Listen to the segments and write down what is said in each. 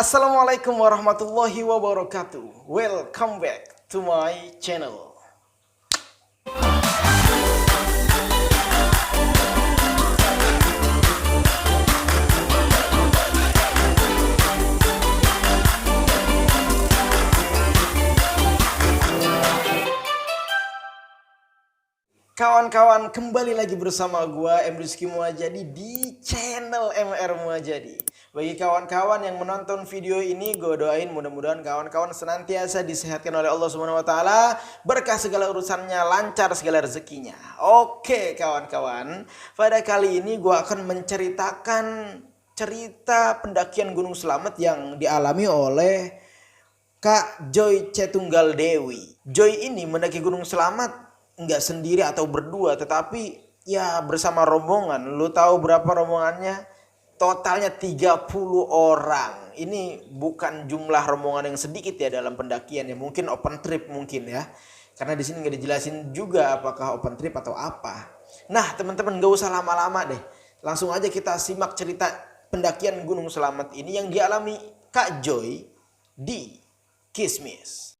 Assalamualaikum warahmatullahi wabarakatuh. Welcome back to my channel. Kawan-kawan, kembali lagi bersama gua Rizky Muajadi di channel MR Muajadi. Bagi kawan-kawan yang menonton video ini, gue doain mudah-mudahan kawan-kawan senantiasa disehatkan oleh Allah Subhanahu wa taala, berkah segala urusannya, lancar segala rezekinya. Oke, kawan-kawan, pada kali ini gue akan menceritakan cerita pendakian Gunung Slamet yang dialami oleh Kak Joy Cetunggal Dewi. Joy ini mendaki Gunung Slamet nggak sendiri atau berdua, tetapi ya bersama rombongan. Lu tahu berapa rombongannya? Totalnya 30 orang. Ini bukan jumlah rombongan yang sedikit ya dalam pendakian ya. Mungkin open trip mungkin ya. Karena di sini nggak dijelasin juga apakah open trip atau apa. Nah, teman-teman gak usah lama-lama deh. Langsung aja kita simak cerita pendakian Gunung Slamet ini yang dialami Kak Joy di Kismis.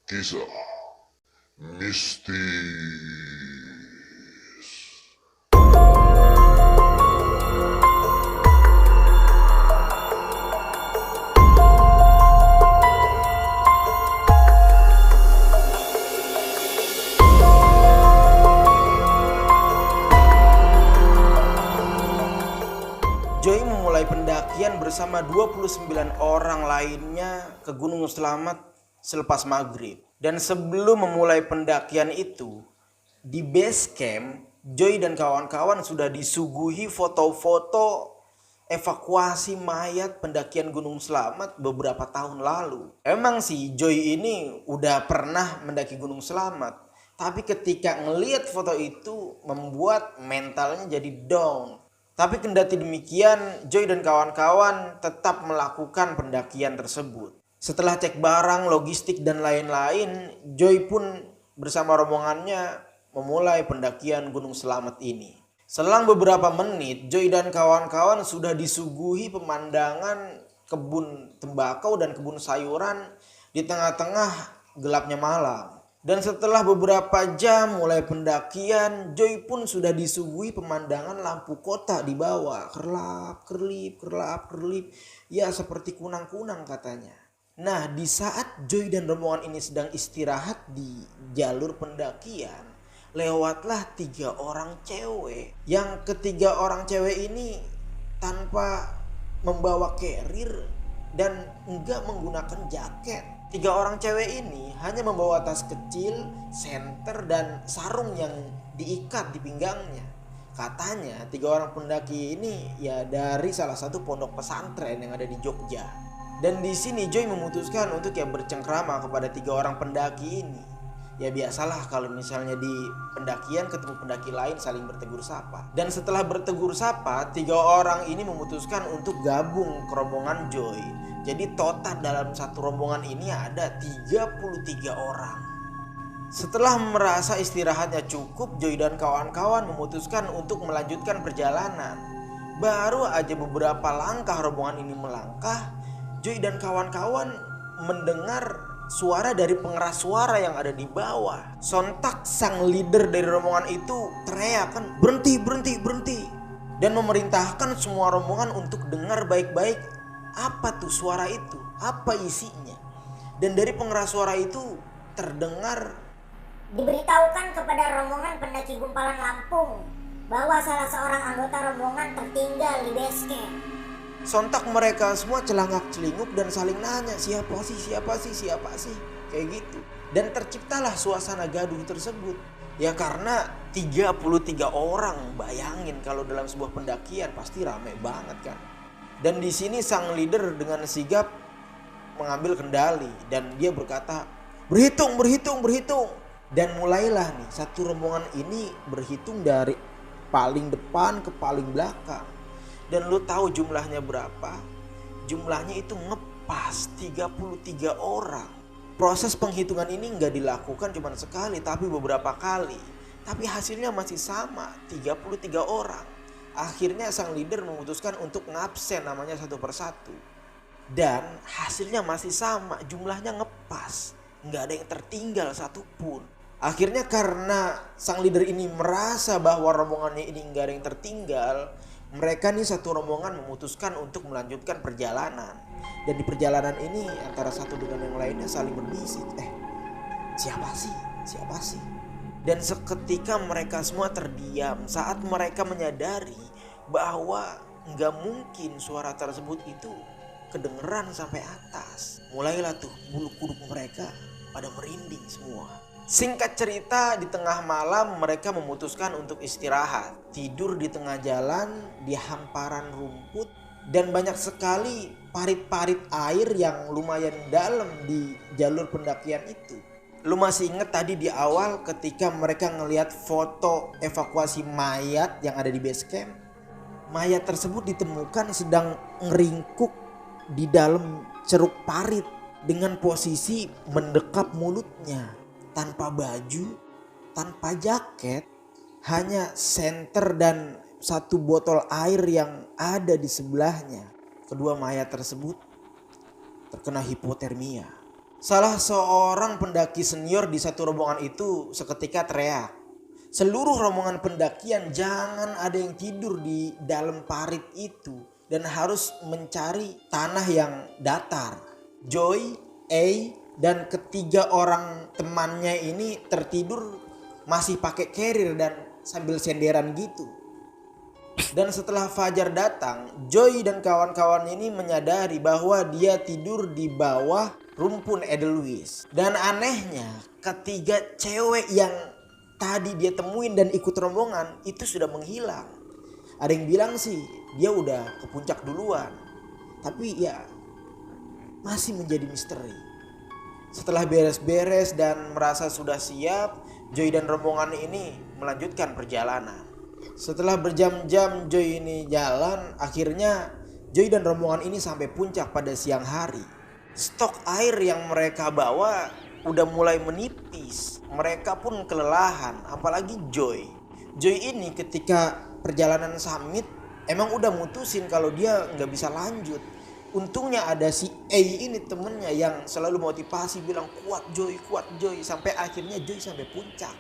Kisah mistis. Joy memulai pendakian bersama 29 orang lainnya ke Gunung Slamet selepas maghrib. Dan sebelum memulai pendakian itu, di base camp, Joy dan kawan-kawan sudah disuguhi foto-foto evakuasi mayat pendakian Gunung Slamet beberapa tahun lalu. Emang sih Joy ini udah pernah mendaki Gunung Slamet, tapi ketika ngelihat foto itu membuat mentalnya jadi down. Tapi kendati demikian, Joy dan kawan-kawan tetap melakukan pendakian tersebut. Setelah cek barang, logistik, dan lain-lain, Joy pun bersama rombongannya memulai pendakian Gunung Slamet ini. Selang beberapa menit, Joy dan kawan-kawan sudah disuguhi pemandangan kebun tembakau dan kebun sayuran di tengah-tengah gelapnya malam. Dan setelah beberapa jam mulai pendakian, Joy pun sudah disuguhi pemandangan lampu kota di bawah. Kerlap, kerlip, kerlap, kerlip. Ya seperti kunang-kunang katanya. Nah, di saat Joy dan rombongan ini sedang istirahat di jalur pendakian, lewatlah 3 orang cewek. Yang ketiga orang cewek ini tanpa membawa carrier dan enggak menggunakan jaket. 3 orang cewek ini hanya membawa tas kecil, senter, dan sarung yang diikat di pinggangnya. Katanya 3 orang pendaki ini ya dari salah satu pondok pesantren yang ada di Jogja. Dan di sini Joy memutuskan untuk ya bercengkrama kepada 3 orang pendaki ini. Ya biasalah kalau misalnya di pendakian ketemu pendaki lain saling bertegur sapa. Dan setelah bertegur sapa, 3 orang ini memutuskan untuk gabung ke rombongan Joy. Jadi total dalam satu rombongan ini ada 33 orang. Setelah merasa istirahatnya cukup, Joy dan kawan-kawan memutuskan untuk melanjutkan perjalanan. Baru aja beberapa langkah rombongan ini melangkah, Joy dan kawan-kawan mendengar suara dari pengeras suara yang ada di bawah. Sontak sang leader dari rombongan itu teriak kan, berhenti, berhenti, berhenti. Dan memerintahkan semua rombongan untuk dengar baik-baik. Apa tuh suara itu? Apa isinya? Dan dari pengeras suara itu terdengar, diberitahukan kepada rombongan pendaki gumpalan Lampung bahwa salah seorang anggota rombongan tertinggal di base camp. sontak mereka semua celangak-celinguk dan saling nanya, siapa sih, siapa sih, siapa sih? Kayak gitu. Dan terciptalah suasana gaduh tersebut. Ya karena 33 orang, bayangin kalau dalam sebuah pendakian pasti rame banget kan. Dan di sini sang leader dengan sigap mengambil kendali dan dia berkata, berhitung, berhitung, berhitung. Dan mulailah nih satu rombongan ini berhitung dari paling depan ke paling belakang. Dan lu tahu jumlahnya berapa? Jumlahnya itu ngepas 33 orang. Proses penghitungan ini nggak dilakukan cuma sekali tapi beberapa kali. Tapi hasilnya masih sama, 33 orang. Akhirnya sang leader memutuskan untuk ngabsen namanya satu persatu. Dan hasilnya masih sama, jumlahnya ngepas. Nggak ada yang tertinggal satupun. Akhirnya karena sang leader ini merasa bahwa rombongannya ini nggak ada yang tertinggal, mereka nih satu rombongan memutuskan untuk melanjutkan perjalanan. Dan di perjalanan ini antara satu dengan yang lainnya saling berbisik. Siapa sih? Siapa sih? Dan seketika mereka semua terdiam saat mereka menyadari bahwa nggak mungkin suara tersebut itu kedengeran sampai atas. Mulailah tuh bulu kuduk mereka pada merinding semua. Singkat cerita, di tengah malam mereka memutuskan untuk istirahat. Tidur di tengah jalan di hamparan rumput dan banyak sekali parit-parit air yang lumayan dalam di jalur pendakian itu. Lu masih inget tadi di awal ketika mereka ngelihat foto evakuasi mayat yang ada di base camp? Mayat tersebut ditemukan sedang ngeringkuk di dalam ceruk parit dengan posisi mendekap mulutnya, tanpa baju, tanpa jaket, hanya senter dan satu botol air yang ada di sebelahnya. Kedua mayat tersebut terkena hipotermia. Salah seorang pendaki senior di satu rombongan itu seketika teriak, "Seluruh rombongan pendakian jangan ada yang tidur di dalam parit itu dan harus mencari tanah yang datar." Joy, A, dan ketiga orang temannya ini tertidur masih pakai carrier dan sambil senderan gitu. Dan setelah fajar datang, Joy dan kawan-kawan ini menyadari bahwa dia tidur di bawah rumpun Edelweiss. Dan anehnya, ketiga cewek yang tadi dia temuin dan ikut rombongan itu sudah menghilang. Ada yang bilang sih dia udah ke puncak duluan, tapi ya masih menjadi misteri. Setelah beres-beres dan merasa sudah siap, Joy dan rombongan ini melanjutkan perjalanan. Setelah berjam-jam Joy ini jalan, akhirnya Joy dan rombongan ini sampai puncak pada siang hari. Stok air yang mereka bawa udah mulai menipis. Mereka pun kelelahan, apalagi Joy. Joy ini ketika perjalanan summit emang udah mutusin kalau dia nggak bisa lanjut. Untungnya ada si A ini temennya yang selalu motivasi bilang kuat Joy, sampai akhirnya Joy sampai puncak.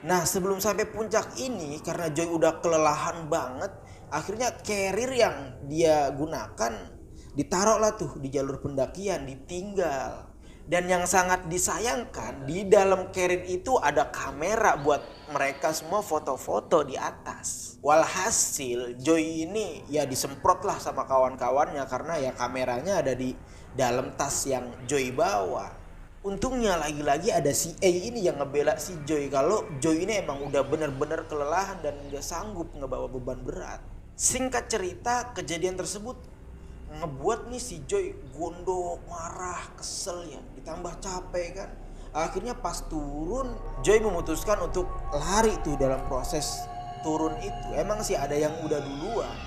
Nah sebelum sampai puncak ini karena Joy udah kelelahan banget, akhirnya carrier yang dia gunakan ditaruhlah tuh di jalur pendakian, ditinggal. Dan yang sangat disayangkan di dalam carrier itu ada kamera buat mereka semua foto-foto di atas. Walhasil Joy ini ya disemprot lah sama kawan-kawannya karena ya kameranya ada di dalam tas yang Joy bawa. Untungnya lagi-lagi ada si A ini yang ngebela si Joy kalau Joy ini emang udah bener-bener kelelahan dan gak sanggup ngebawa beban berat. Singkat cerita, kejadian tersebut ngebuat nih si Joy gondok, marah, kesel ya, ditambah capek kan. Akhirnya pas turun Joy memutuskan untuk lari tuh dalam proses turun itu. Emang sih ada yang udah duluan,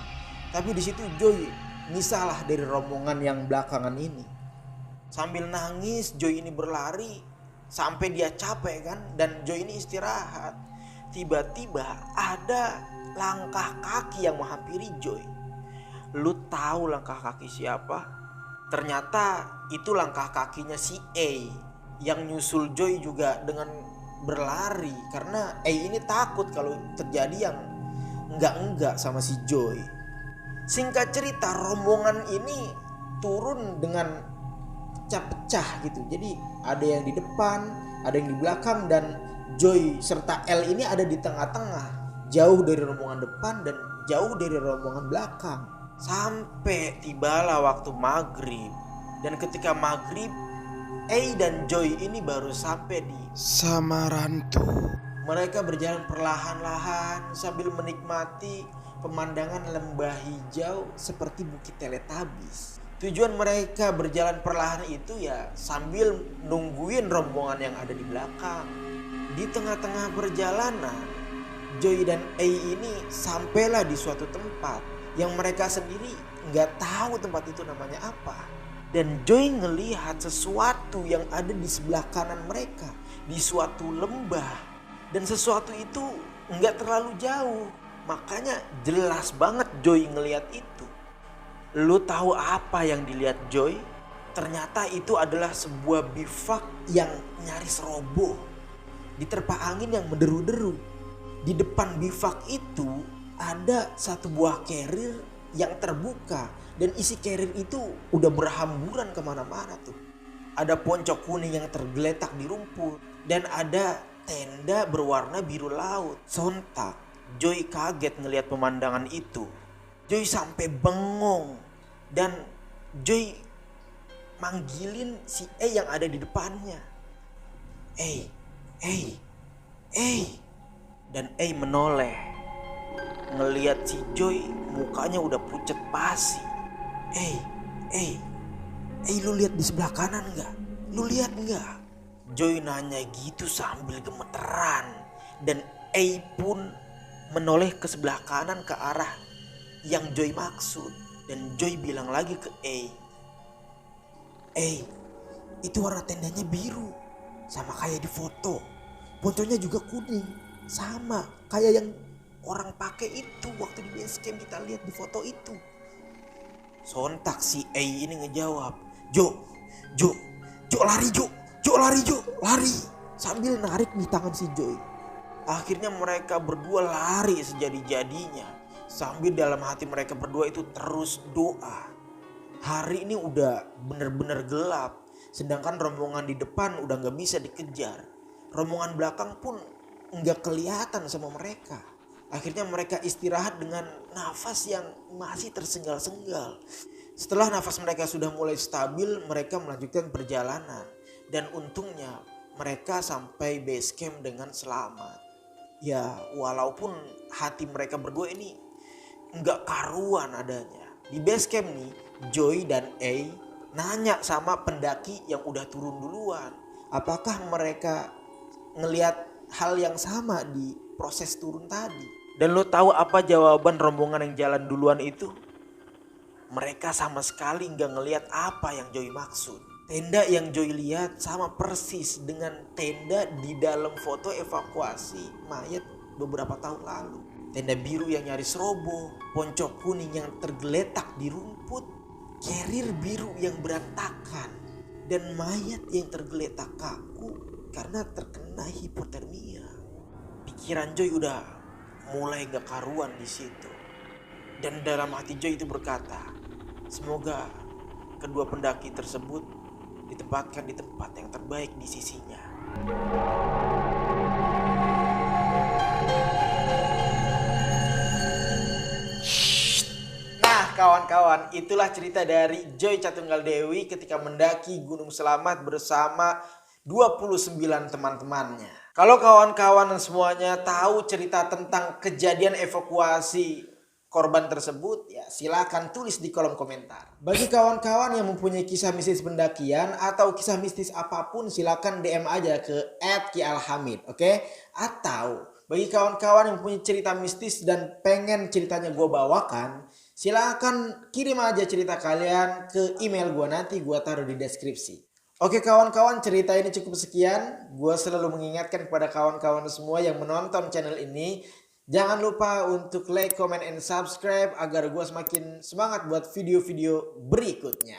tapi di situ Joy misalah dari rombongan yang belakangan ini. Sambil nangis Joy ini berlari sampai dia capek kan, dan Joy ini istirahat. Tiba-tiba ada langkah kaki yang menghampiri Joy. Lu tahu langkah kaki siapa? Ternyata itu langkah kakinya si A yang nyusul Joy juga dengan berlari karena A ini takut kalau terjadi yang enggak sama si Joy. Singkat cerita, rombongan ini turun dengan pecah-pecah gitu. Jadi ada yang di depan, ada yang di belakang, dan Joy serta L ini ada di tengah-tengah, jauh dari rombongan depan dan jauh dari rombongan belakang. Sampai tibalah waktu maghrib, dan ketika maghrib A dan Joy ini baru sampai di Samarantu. Mereka berjalan perlahan-lahan sambil menikmati pemandangan lembah hijau seperti Bukit Teletubbies. Tujuan mereka berjalan perlahan itu ya sambil nungguin rombongan yang ada di belakang. Di tengah-tengah perjalanan, Joy dan A ini sampailah di suatu tempat yang mereka sendiri nggak tahu tempat itu namanya apa. Dan Joy ngelihat sesuatu yang ada di sebelah kanan mereka di suatu lembah. Dan sesuatu itu nggak terlalu jauh, makanya jelas banget Joy ngelihat itu. Lu tahu apa yang dilihat Joy? Ternyata itu adalah sebuah bivak yang nyaris roboh. Diterpa angin yang menderu-deru. Di depan bivak itu ada satu buah carrier yang terbuka. Dan isi carrier itu udah berhamburan kemana-mana tuh. Ada poncok kuning yang tergeletak di rumput. Dan ada tenda berwarna biru laut. Sontak Joy kaget ngelihat pemandangan itu. Joy sampai bengong. Dan Joy manggilin si E yang ada di depannya. Eh. Dan E menoleh. Ngelihat si Joy mukanya udah pucet pasi. Lu lihat di sebelah kanan nggak? Lu lihat nggak? Joy nanya gitu sambil gemeteran. Dan E pun menoleh ke sebelah kanan ke arah yang Joy maksud. Dan Joy bilang lagi ke E, itu warna tendanya biru, sama kayak di foto. Ponconya juga kuning, sama kayak yang orang pakai itu waktu di base camp kita lihat di foto itu. Sontak si A ini ngejawab, Jo, lari, sambil narik di tangan si Joy. Akhirnya mereka berdua lari sejadi-jadinya. Sambil dalam hati mereka berdua itu terus doa. Hari ini udah bener-bener gelap. Sedangkan rombongan di depan udah gak bisa dikejar. Rombongan belakang pun gak kelihatan sama mereka. Akhirnya mereka istirahat dengan nafas yang masih tersengal-sengal. Setelah nafas mereka sudah mulai stabil, mereka melanjutkan perjalanan. Dan untungnya mereka sampai base camp dengan selamat. Ya walaupun hati mereka berdua ini nggak karuan adanya. Di base camp nih, Joy dan A nanya sama pendaki yang udah turun duluan. Apakah mereka ngelihat hal yang sama di proses turun tadi? Dan lo tahu apa jawaban rombongan yang jalan duluan itu? Mereka sama sekali nggak ngelihat apa yang Joy maksud. Tenda yang Joy lihat sama persis dengan tenda di dalam foto evakuasi mayat beberapa tahun lalu. Tenda biru yang nyaris roboh, poncok kuning yang tergeletak di rumput, carrier biru yang berantakan, dan mayat yang tergeletak kaku karena terkena hipotermia. Pikiran Joy udah mulai gak karuan di situ. Dan dalam hati Joy itu berkata, semoga kedua pendaki tersebut ditempatkan di tempat yang terbaik di sisinya. Kawan-kawan, itulah cerita dari Joy Catunggaldewi ketika mendaki Gunung Selamat bersama 29 teman-temannya. Kalau kawan-kawan semuanya tahu cerita tentang kejadian evakuasi korban tersebut, ya silakan tulis di kolom komentar. Bagi kawan-kawan yang mempunyai kisah mistis pendakian atau kisah mistis apapun, silakan DM aja ke @kialhamid, oke? Atau bagi kawan-kawan yang punya cerita mistis dan pengen ceritanya gue bawakan, silakan kirim aja cerita kalian ke email gue, nanti gue taruh di deskripsi. Oke kawan-kawan, cerita ini cukup sekian. Gue selalu mengingatkan kepada kawan-kawan semua yang menonton channel ini, jangan lupa untuk like, comment, and subscribe agar gue semakin semangat buat video-video berikutnya.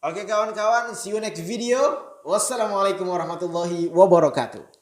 Oke kawan-kawan, see you next video. Wassalamualaikum warahmatullahi wabarakatuh.